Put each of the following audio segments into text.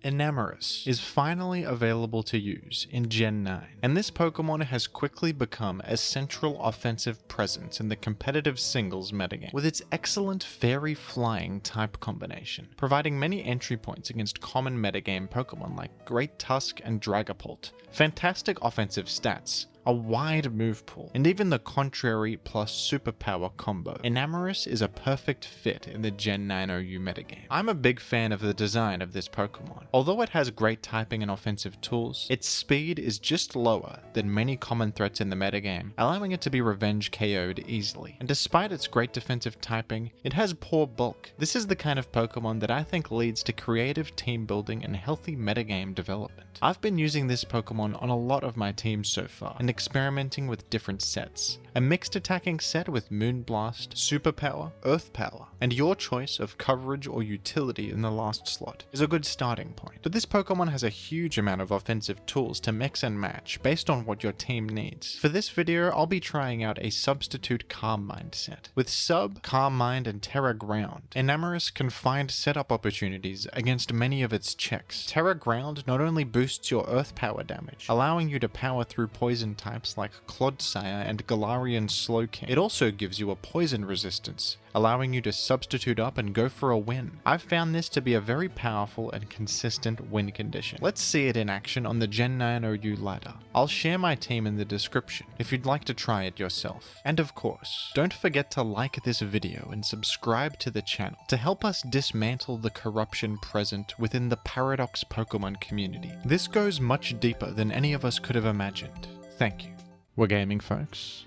Enamorus is finally available to use in Gen 9, and this Pokemon has quickly become a central offensive presence in the competitive singles metagame, with its excellent fairy flying type combination, providing many entry points against common metagame Pokemon like Great Tusk and Dragapult, fantastic offensive stats, a wide move pool, and even the Contrary plus Superpower combo. Enamorus is a perfect fit in the Gen 9 OU metagame. I'm a big fan of the design of this Pokemon. Although it has great typing and offensive tools, its speed is just lower than many common threats in the metagame, allowing it to be revenge KO'd easily. And despite its great defensive typing, it has poor bulk. This is the kind of Pokemon that I think leads to creative team building and healthy metagame development. I've been using this Pokemon on a lot of my teams so far, and experimenting with different sets. A mixed attacking set with Moonblast, Superpower, Earth Power, and your choice of coverage or utility in the last slot is a good starting point. But this Pokemon has a huge amount of offensive tools to mix and match based on what your team needs. For this video, I'll be trying out a substitute Calm Mind set. With Sub, Calm Mind, and Terra Ground, Enamorus can find setup opportunities against many of its checks. Terra Ground not only boosts your Earth Power damage, allowing you to power through poison types like Clodsire and Galarian Slowking. It also gives you a poison resistance, allowing you to substitute up and go for a win. I've found this to be a very powerful and consistent win condition. Let's see it in action on the Gen 9 OU ladder. I'll share my team in the description if you'd like to try it yourself. And of course, don't forget to like this video and subscribe to the channel to help us dismantle the corruption present within the Paradox Pokemon community. This goes much deeper than any of us could have imagined. Thank you. We're gaming, folks.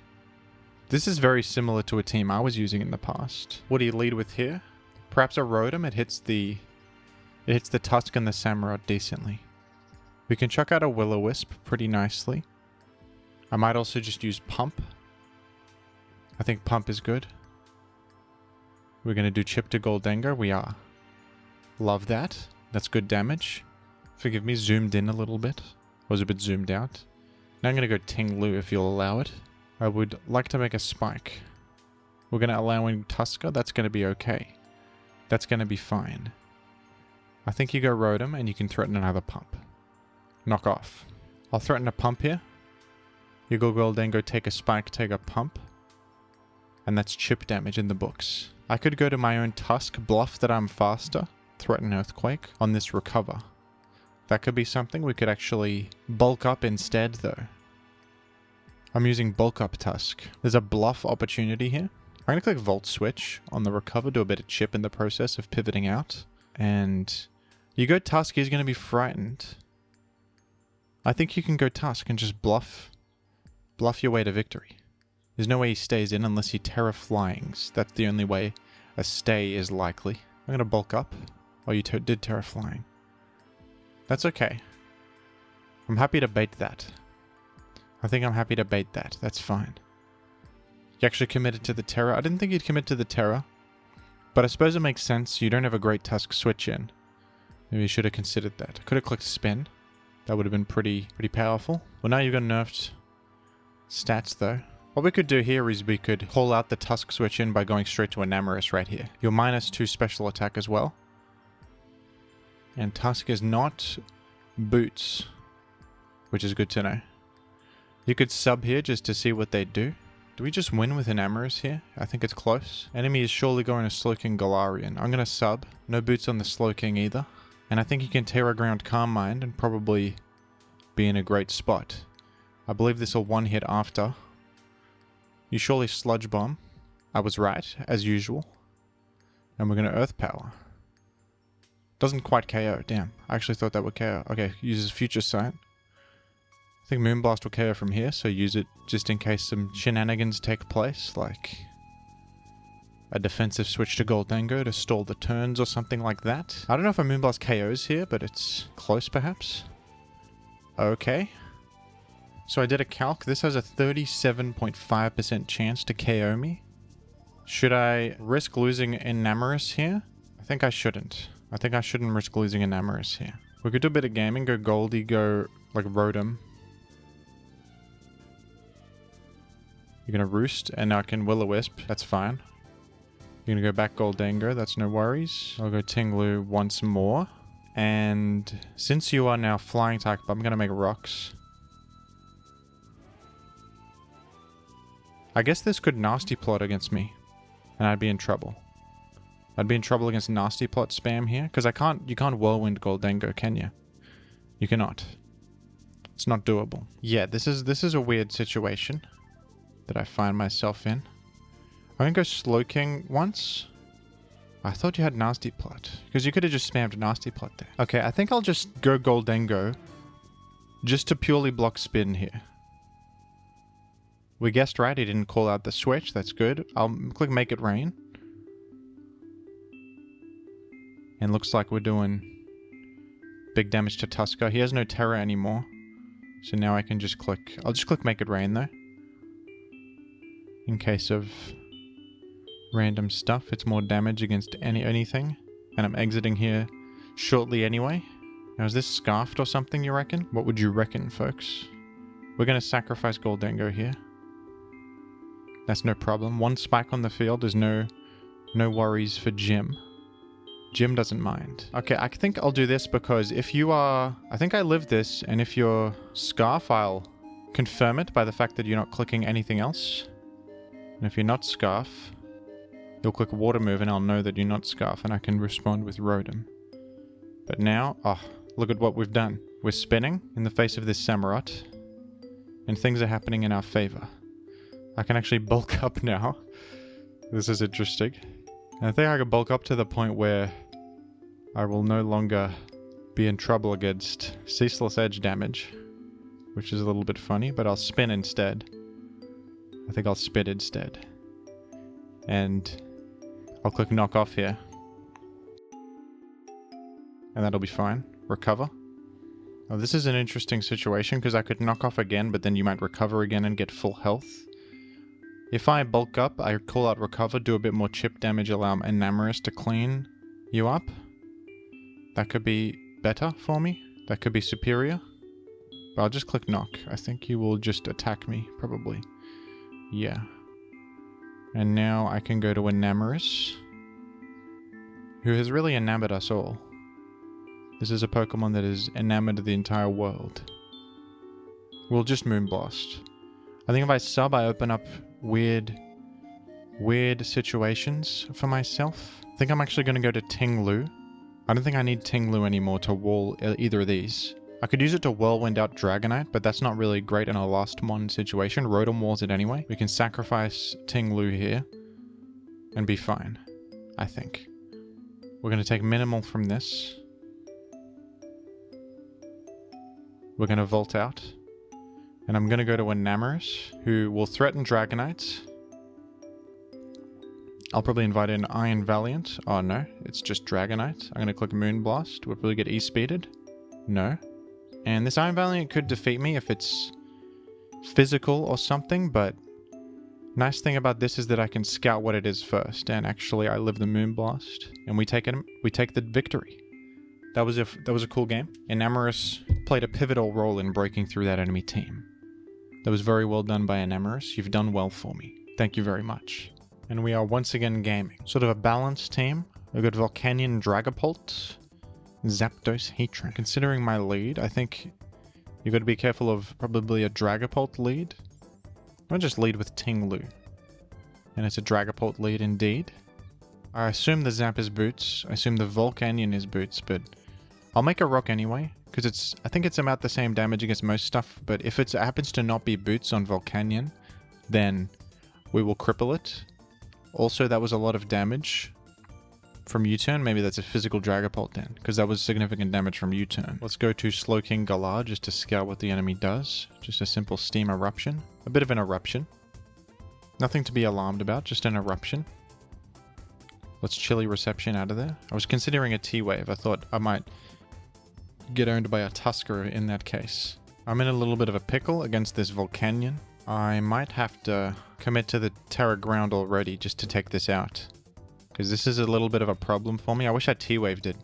This is very similar to a team I was using in the past. What do you lead with here? Perhaps a Rotom. It hits the Tusk and the Samurott decently. We can chuck out a Will-O-Wisp pretty nicely. I might also just use Pump. I think Pump is good. We're going to do Chip to Goldengo. We are. Love that. That's good damage. Forgive me, zoomed in a little bit. I was a bit zoomed out. Now I'm going to go Ting Lu if you'll allow it. I would like to make a Spike. We're going to allow in Tusker. That's going to be okay. That's going to be fine. I think you go Rotom and you can threaten another Pump. Knock off. I'll threaten a Pump here. You go Goldengo, take a Spike, take a Pump. And that's chip damage in the books. I could go to my own Tusk, bluff that I'm faster, threaten Earthquake on this Recover. That could be something. We could actually bulk up instead though. I'm using Bulk Up Tusk. There's a bluff opportunity here. I'm going to click Volt Switch on the Recover, do a bit of chip in the process of pivoting out. And you go Tusk, he's going to be frightened. I think you can go Tusk and just bluff your way to victory. There's no way he stays in unless he Terra Flyings. That's the only way a stay is likely. I'm going to bulk up. Oh, you did Terra Flying. That's okay. I'm happy to bait that. I think I'm happy to bait that. That's fine. You actually committed to the Terra. I didn't think you'd commit to the Terra. But I suppose it makes sense. You don't have a great Tusk switch in. Maybe you should have considered that. I could have clicked Spin. That would have been pretty powerful. Well, now you've got nerfed stats though. What we could do here is we could call out the Tusk switch in by going straight to Enamorus right here. You're -2 special attack as well. And Tusk is not Boots, which is good to know. You could sub here just to see what they do. Do we just win with Enamorus here? I think it's close. Enemy is surely going to Slowking Galarian. I'm going to sub. No Boots on the Slowking either. And I think you can Terra Ground Calm Mind and probably be in a great spot. I believe this will one hit after. You surely Sludge Bomb. I was right, as usual. And we're going to Earth Power. Doesn't quite KO. Damn. I actually thought that would KO. Okay, uses Future Sight. I think Moonblast will KO from here, so use it just in case some shenanigans take place, like a defensive switch to Goldengo to stall the turns or something like that. I don't know if a Moonblast KOs here, but it's close perhaps. Okay. So I did a calc. This has a 37.5% chance to KO me. Should I risk losing Enamorus here? I think I shouldn't. I think I shouldn't risk losing Enamorus here. We could do a bit of gaming, go Goldie, go like Rotom. You're gonna Roost, and I can Will-O-Wisp, that's fine. You're gonna go back Goldengo, that's no worries. I'll go Ting Lu once more. And since you are now flying type, I'm going to make rocks. I guess this could nasty plot against me, and I'd be in trouble. I'd be in trouble against nasty plot spam here, because you can't whirlwind Goldengo, can you? You cannot. It's not doable. Yeah, this is a weird situation that I find myself in. I'm gonna go Slowking once. I thought you had nasty plot, because you could have just spammed nasty plot there. Okay, I think I'll just go Goldengo, just to purely block spin here. We guessed right, he didn't call out the switch, that's good. I'll click Make It Rain. And looks like we're doing big damage to Tusker. He has no Terror anymore. So now I can just click... I'll just click Make It Rain though. In case of random stuff, it's more damage against anything. And I'm exiting here shortly anyway. Now is this scarfed or something, you reckon? What would you reckon, folks? We're going to sacrifice Goldengo here. That's no problem. One spike on the field is no worries for Jim. Jim doesn't mind. Okay, I think I'll do this because if you are... I think I live this, and if you're Scarf, I'll confirm it by the fact that you're not clicking anything else. And if you're not Scarf, you'll click Water Move and I'll know that you're not Scarf and I can respond with Rotom. But now, oh, look at what we've done. We're spinning in the face of this Samurott, and things are happening in our favor. I can actually bulk up now. This is interesting. And I think I can bulk up to the point where I will no longer be in trouble against ceaseless edge damage, which is a little bit funny, but I'll spin instead. I think I'll spit instead. And I'll click knock off here. And that'll be fine. Recover. Oh, this is an interesting situation because I could knock off again, but then you might recover again and get full health. If I bulk up, I call out recover, do a bit more chip damage, allow Enamorus to clean you up. That could be better for me. That could be superior. But I'll just click knock. I think he will just attack me, probably. Yeah. And now I can go to Enamorus, who has really enamored us all. This is a Pokemon that has enamored the entire world. We'll just Moonblast. I think if I sub, I open up weird situations for myself. I think I'm actually going to go to Ting-Lu. I don't think I need Ting-Lu anymore to wall either of these. I could use it to Whirlwind out Dragonite, but that's not really great in a last one situation. Rotom walls it anyway. We can sacrifice Ting-Lu here and be fine, I think. We're going to take minimal from this. We're going to Volt out. And I'm going to go to Enamorus, who will threaten Dragonites. I'll probably invite in Iron Valiant. Oh no, it's just Dragonite. I'm going to click Moonblast. We'll probably get E-speeded. No. And this Iron Valiant could defeat me if it's physical or something, but nice thing about this is that I can scout what it is first. And actually I live the Moonblast, and we take the victory. That was a cool game. Enamorus played a pivotal role in breaking through that enemy team. That was very well done by Enamorus. You've done well for me. Thank you very much. And we are once again gaming. Sort of a balanced team. We've got Volcanion Dragapult, Zapdos Heatran. Considering my lead, I think you've got to be careful of probably a Dragapult lead. I'll just lead with Ting-Lu. And it's a Dragapult lead indeed. I assume the Zap is Boots. I assume the Volcanion is Boots, but I'll make a Rock anyway. Because I think it's about the same damage against most stuff, but if it happens to not be Boots on Volcanion, then we will cripple it. Also, that was a lot of damage from U-turn. Maybe that's a physical Dragapult then, because that was significant damage from U-turn. Let's go to Slowking Galar just to scout what the enemy does. Just a simple Steam Eruption. A bit of an eruption. Nothing to be alarmed about, just an eruption. Let's Chilly Reception out of there. I was considering a T-Wave. I thought I might get owned by a Tusker in that case. I'm in a little bit of a pickle against this Volcanion. I might have to commit to the Terra Ground already just to take this out, because this is a little bit of a problem for me. I wish I T-Waved it.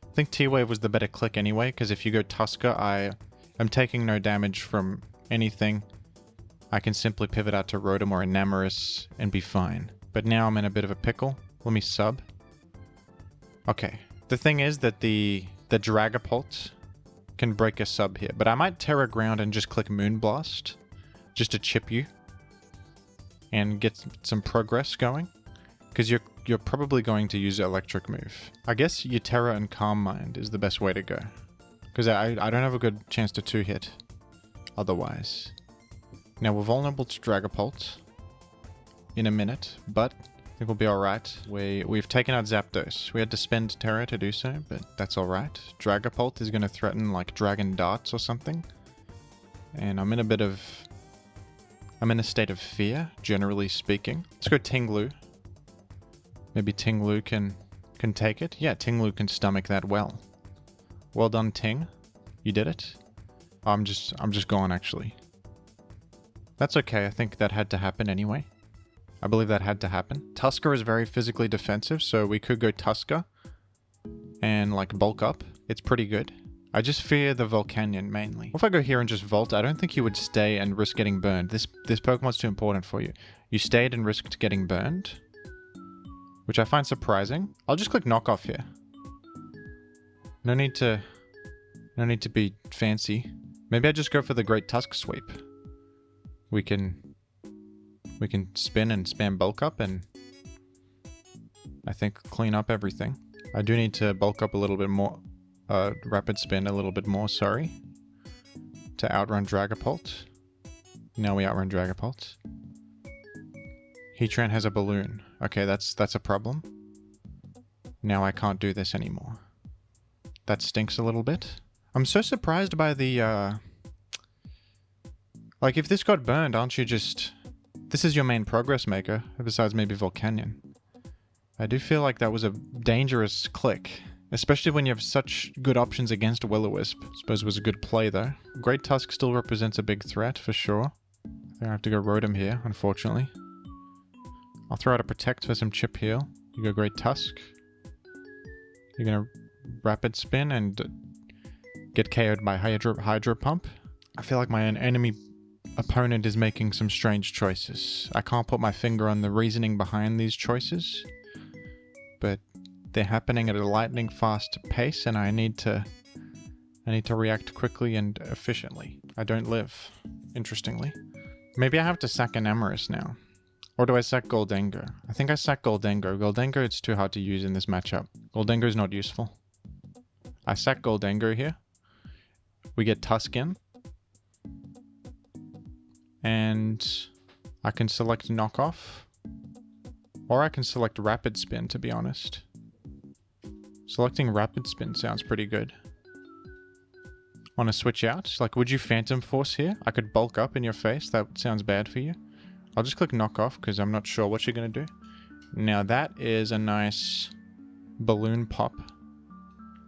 I think T-Wave was the better click anyway, because if you go Tusker, I am taking no damage from anything. I can simply pivot out to Rotom or Enamorus and be fine. But now I'm in a bit of a pickle. Let me sub. Okay. The thing is that the the Dragapult can break a sub here. But I might Terra Ground and just click Moonblast just to chip you and get some progress going. Because you're probably going to use Electric move. I guess your Terra and Calm Mind is the best way to go. Because I don't have a good chance to 2-hit otherwise. Now we're vulnerable to Dragapult in a minute, but I think we'll be alright. We've taken out Zapdos. We had to spend Terra to do so, but that's alright. Dragapult is going to threaten like Dragon Darts or something. And I'm in a state of fear, generally speaking. Let's go Tinglu. Maybe Tinglu can take it. Yeah, Tinglu can stomach that well. Well done, Ting. You did it. I'm just gone, actually. That's okay. I think that had to happen anyway. I believe that had to happen. Tusker is very physically defensive, so we could go Tusker and like bulk up. It's pretty good. I just fear the Volcanion mainly. If I go here and just Volt, I don't think you would stay and risk getting burned. This Pokemon's too important for you. You stayed and risked getting burned, which I find surprising. I'll just click Knock Off here. No need to be fancy. Maybe I just go for the Great Tusk Sweep. We can spin and spam bulk up and I think clean up everything. I do need to bulk up a little bit more. Rapid spin a little bit more, sorry. To outrun Dragapult. Now we outrun Dragapult. Heatran has a balloon. Okay, that's a problem. Now I can't do this anymore. That stinks a little bit. I'm so surprised by the, like, if this got burned, aren't you just... This is your main progress maker, besides maybe Volcanion. I do feel like that was a dangerous click. Especially when you have such good options against Will-O-Wisp. Suppose it was a good play, though. Great Tusk still represents a big threat, for sure. I think I have to go Rotom here, unfortunately. I'll throw out a Protect for some chip heal. You go Great Tusk. You're gonna Rapid Spin and get KO'd by Hydro Pump. I feel like my enemy opponent is making some strange choices. I can't put my finger on the reasoning behind these choices, but they're happening at a lightning fast pace, and I need to react quickly and efficiently. I don't live, interestingly. Maybe I have to sack Enamorus now. Or do I sack Goldengo? I think I sack Goldengo. Goldengo, it's too hard to use in this matchup. Goldengo is not useful. I sack Goldengo here. We get Tusk in. And I can select Knockoff. Or I can select Rapid Spin, to be honest. Selecting Rapid Spin sounds pretty good. Want to switch out? Like, would you Phantom Force here? I could bulk up in your face. That sounds bad for you. I'll just click Knock Off because I'm not sure what you're going to do. Now that is a nice balloon pop.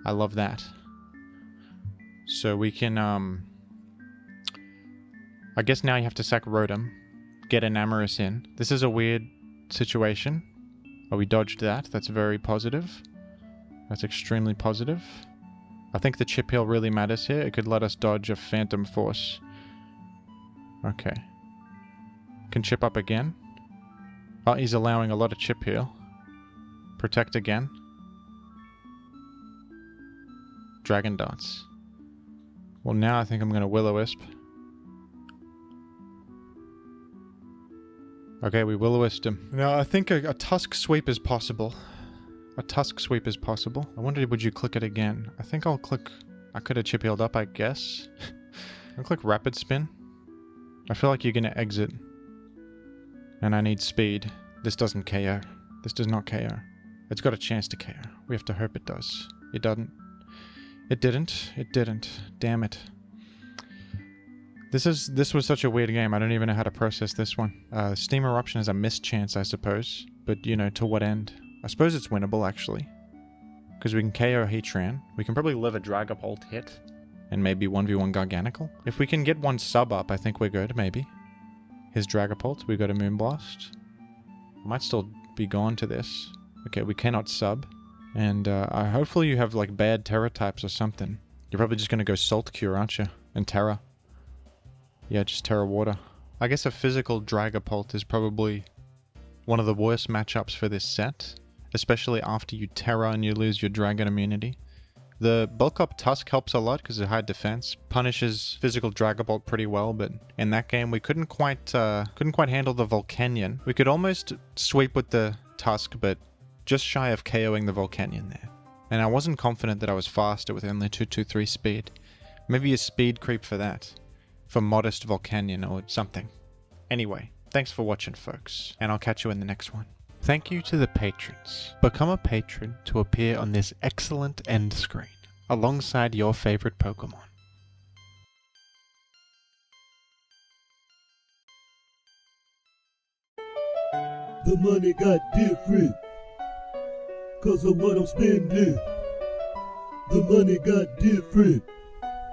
I love that. So we can, I guess now you have to sack Rotom. Get Enamorus in. This is a weird situation. Oh, we dodged that. That's very positive. That's extremely positive. I think the chip heal really matters here. It could let us dodge a Phantom Force. Okay. Can chip up again. Oh, he's allowing a lot of chip heal. Protect again. Dragon Darts. Well, now I think I'm going to Will-O-Wisp. Okay, we Will-O-Wisped him. Now, I think a Tusk Sweep is possible. A Tusk Sweep is possible. I wondered, would you click it again? I think I'll click... I could have chip healed up, I guess. I'll click Rapid Spin. I feel like you're going to exit. And I need speed. This doesn't KO. This does not KO. It's got a chance to KO. We have to hope it does. It doesn't. It didn't. It didn't. Damn it. This was such a weird game. I don't even know how to process this one. Steam Eruption is a missed chance, I suppose. But, you know, to what end? I suppose it's winnable, actually. Because we can KO Heatran. We can probably live a Dragapult hit. And maybe 1v1 Garganacl. If we can get one sub up, I think we're good, maybe. His Dragapult. We got a Moonblast. Might still be gone to this. Okay, we cannot sub. And hopefully you have like bad Terra types or something. You're probably just going to go Salt Cure, aren't you? And Terra. Yeah, just Terra Water. I guess a physical Dragapult is probably one of the worst matchups for this set. Especially after you Terra and you lose your Dragon immunity. The bulk up Tusk helps a lot because of high defense, punishes physical Dragon Bolt pretty well, but in that game we couldn't quite handle the Volcanion. We could almost sweep with the Tusk, but just shy of KOing the Volcanion there. And I wasn't confident that I was faster with only 223 speed. Maybe a speed creep for that. For modest Volcanion or something. Anyway, thanks for watching, folks, and I'll catch you in the next one. Thank you to the patrons. Become a patron to appear on this excellent end screen, alongside your favorite Pokemon. The money got different, 'cause of what I'm spending. The money got different,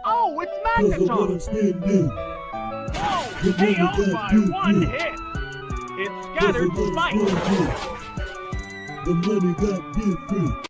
Oh, it's 'cause of what Megaphone! I'm spending. Whoa! The money KO'd got by one different, hit! It 'cause scattered of what I'm spikes! spending. The money got different.